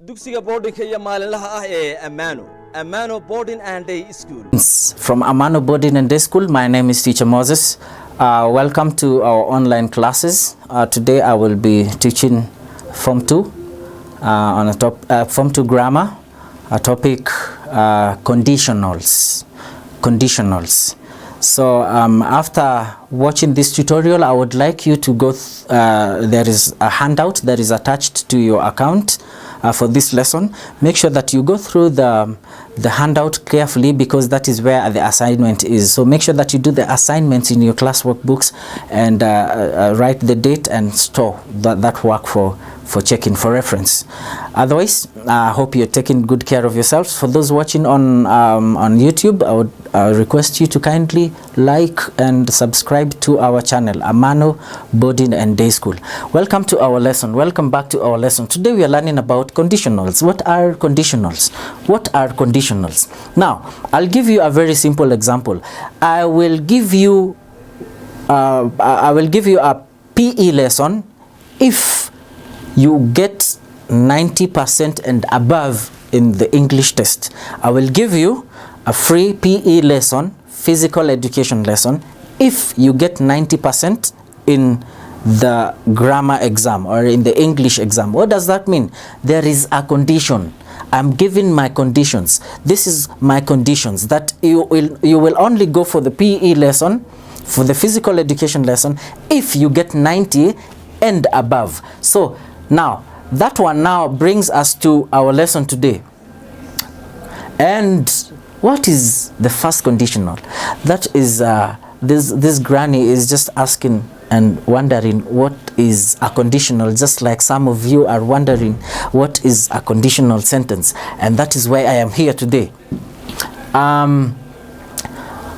dugsiga boardingka iyo maalinlaha ah ee Amano Boarding and Day School. From Amano Boarding and Day School, my name is Teacher Moses. Welcome to our online classes. Today I will be teaching Form 2 on a Form 2 grammar, a topic conditionals. So after watching this tutorial, I would like you to go, there is a handout that is attached to your account for this lesson. Make sure that you go through the handout carefully, because that is where the assignment is. So make sure that you do the assignments in your classwork books and write the date and store that work for checking, for reference. Otherwise, I hope you're taking good care of yourselves. For those watching on YouTube, I would request you to kindly like and subscribe to our channel, Amano Boarding and Day School. Welcome to our lesson. Welcome back to our lesson. Today we are learning about conditionals. What are conditionals? What are conditionals? Now, I'll give you a very simple example. I will give you a PE lesson if you get 90% and above in the English test. I will give you a free PE lesson, physical education lesson, if you get 90% in the grammar exam or in the English exam. What does that mean? There is a condition. I'm giving my conditions. This is my conditions, that you will only go for the PE lesson, for the physical education lesson, if you get 90 and above. So now, that one now brings us to our lesson today. And what is the first conditional? That is, this granny is just asking and wondering what is a conditional, just like some of you are wondering what is a conditional sentence. And that is why I am here today.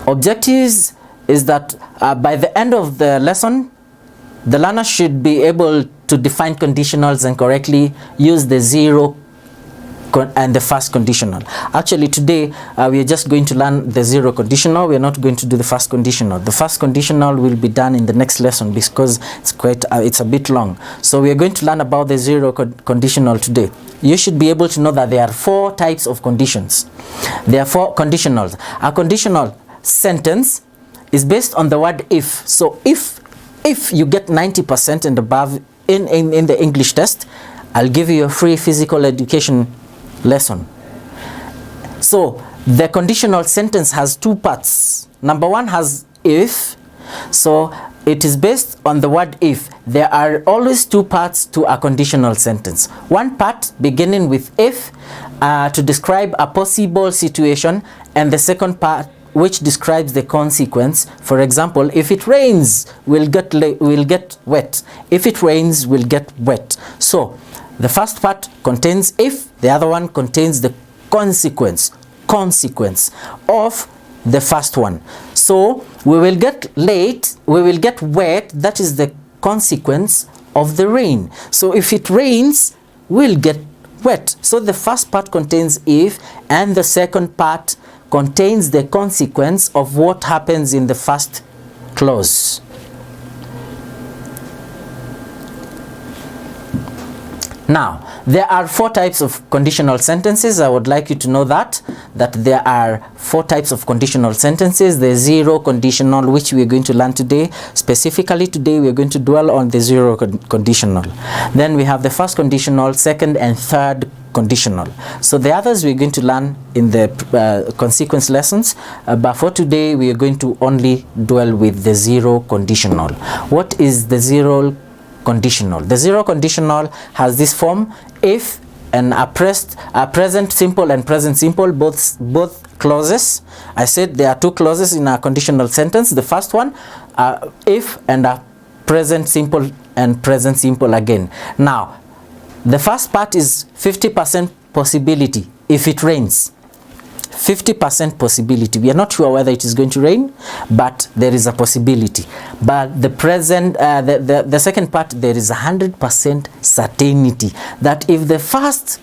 Objectives is that by the end of the lesson, the learner should be able to define conditionals and correctly use the zero and the first conditional. Actually, today we are just going to learn the zero conditional. We are not going to do the first conditional. The first conditional will be done in the next lesson because it's a bit long. So we are going to learn about the zero conditional today. You should be able to know that there are 4 types of conditions. There are 4 conditionals. A conditional sentence is based on the word if. So if you get 90% and above in the English test, I'll give you a free physical education lesson. So the conditional sentence has 2 parts. Number 1 has if. So it is based on the word if. There are always 2 parts to a conditional sentence. One part beginning with if to describe a possible situation, and the second part which describes the consequence. For example, if it rains, we'll get wet. If it rains, we'll get wet. So the first part contains if, the other one contains the consequence of the first one. So we will get late, we will get wet, that is the consequence of the rain. So if it rains, we'll get wet. So the first part contains if, and the second part contains the consequence of what happens in the first clause. Now, there are 4 types of conditional sentences. I would like you to know that there are 4 types of conditional sentences. The zero conditional, which we are going to learn today. Specifically today, we are going to dwell on the zero conditional. Then we have the first conditional, second and third conditional. So the others we're going to learn in the consequence lessons, but for today we are going to only dwell with the zero conditional. What is the zero conditional? The zero conditional has this form: if and a present simple and present simple, both clauses. I said there are 2 clauses in a conditional sentence. The first one, if, and a present simple and present simple again. Now, the first part is 50% possibility if it rains. 50% possibility. We are not sure whether it is going to rain, but there is a possibility. But the the second part, there is 100% certainty that if the first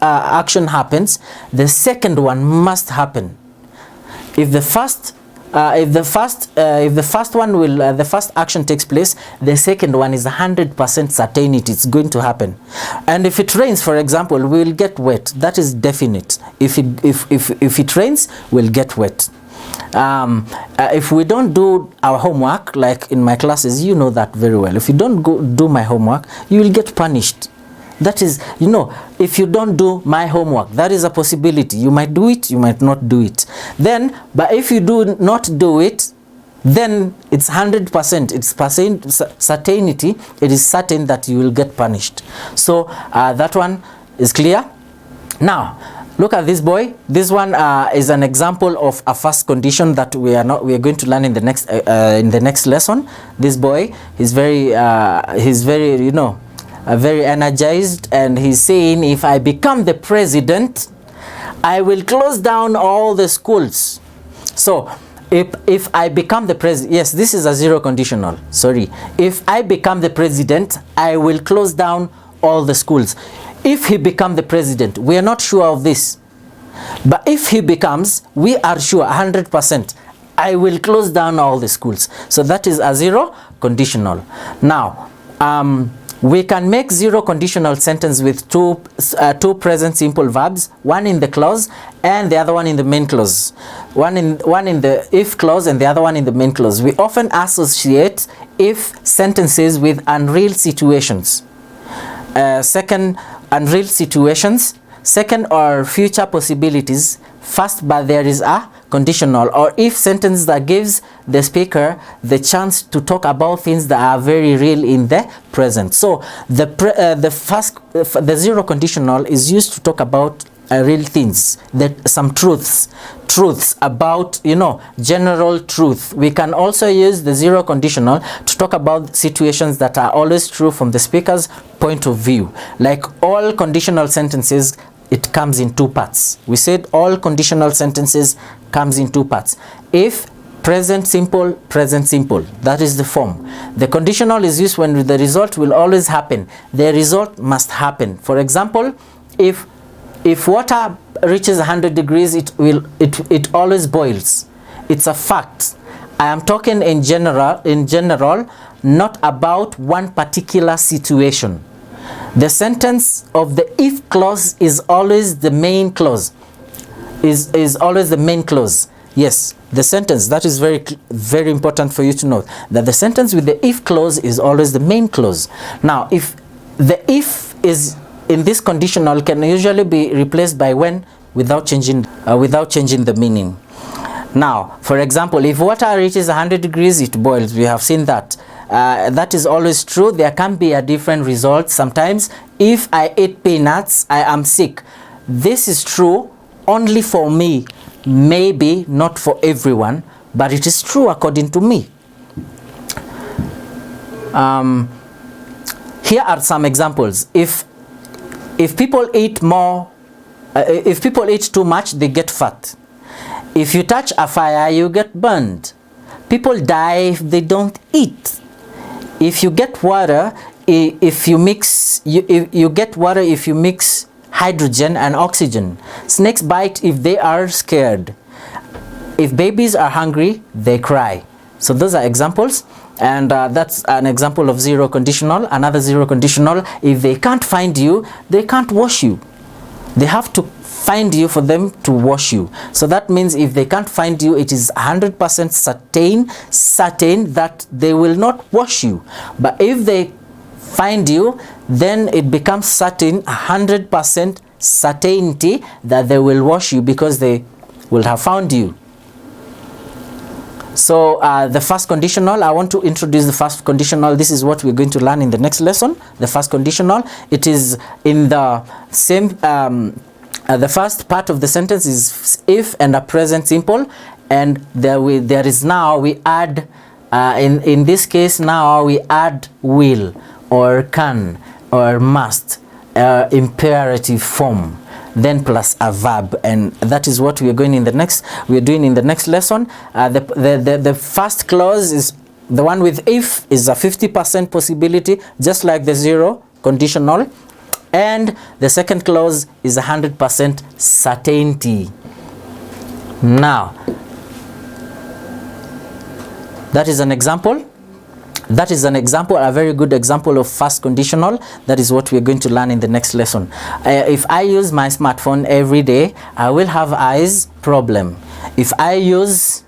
action happens, the second one must happen. If the first if the first one will the first action takes place, the second one is 100% certainty it's going to happen. And if it rains, for example, we will get wet. That is definite. If it rains, we'll get wet. If we don't do our homework, like in my classes, you know that very well. If you don't do my homework, you will get punished. That is, you know, if you don't do my homework, that is a possibility. You might do it, you might not do it. Then, but if you do not do it, then it's 100%. It's certainty. It is certain that you will get punished. So that one is clear. Now, look at this boy. This one is an example of a first condition that we are going to learn in the next lesson. This boy is very you know, very energized, and he's saying, if I become the president, I will close down all the schools. So if I become the president, yes, this is a zero conditional, sorry. If I become the president, I will close down all the schools. If he become the president, we are not sure of this, but if he becomes, we are sure 100%, I will close down all the schools. So that is a zero conditional. Now we can make zero conditional sentence with two present simple verbs, one in the clause and the other one in the main clause. One in the if clause and the other one in the main clause. We often associate if sentences with unreal situations. Second, unreal situations. Second, or future possibilities. First, but there is a conditional or if sentence that gives the speaker the chance to talk about things that are very real in the present. So the zero conditional is used to talk about real things, that some truths about, you know, general truth. We can also use the zero conditional to talk about situations that are always true from the speaker's point of view. Like all conditional sentences, it comes in two parts. We said all conditional sentences comes in two parts. If present simple, that is the form. The conditional is used when the result will always happen. The result must happen. For example, if water reaches 100 degrees, it always boils. It's a fact. I am talking in general, not about one particular situation. The sentence of the if clause is always the main clause. Is always the main clause. Yes, the sentence, that is very important for you to know, that the sentence with the if clause is always the main clause. Now, if the if is in this conditional, can usually be replaced by when without changing the meaning. Now, for example, if water reaches 100 degrees, it boils. We have seen that. That is always true. There can be a different result sometimes. If I eat peanuts, I am sick. This is true only for me, maybe not for everyone, but it is true according to me. Here are some examples. If people eat if people eat too much, they get fat. If you touch a fire, you get burned. People die if they don't eat. If you get water, if you mix hydrogen and oxygen. Snakes bite if they are scared. If babies are hungry, they cry. So those are examples, and that's an example of zero conditional. Another zero conditional, if they can't find you, they can't wash you. They have to find you for them to wash you. So that means if they can't find you, it is 100% certain that they will not wash you. But if they find you, then it becomes certain, 100% certainty that they will wash you because they will have found you. So the first conditional, I want to introduce the first conditional. This is what we're going to learn in the next lesson. The first conditional, it is in the same, the first part of the sentence is if and a present simple, and there is now we add, in this case now we add will or can or must, imperative form, then plus a verb, and that is what we are doing in the next lesson. The first clause is the one with if, is a 50% possibility, just like the zero conditional, and the second clause is 100% certainty. Now That is an example. That is an example, a very good example of fast conditional. That is what we're going to learn in the next lesson. If I use my smartphone every day, I will have eyes problem. If I use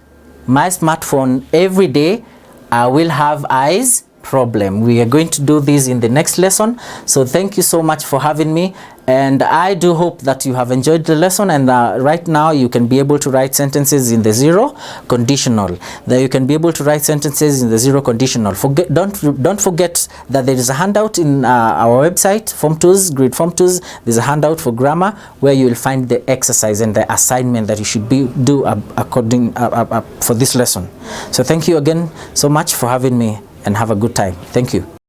my smartphone every day, I will have eyes problem. We are going to do this in the next lesson. So thank you so much for having me, and I do hope that you have enjoyed the lesson. And right now you can be able to write sentences in the zero conditional. That you can be able to write sentences in the zero conditional. Don't forget that there is a handout in our website, Form 2s, Grid Form 2s. There's a handout for grammar where you will find the exercise and the assignment that you should do according for this lesson. So thank you again so much for having me, and have a good time. Thank you.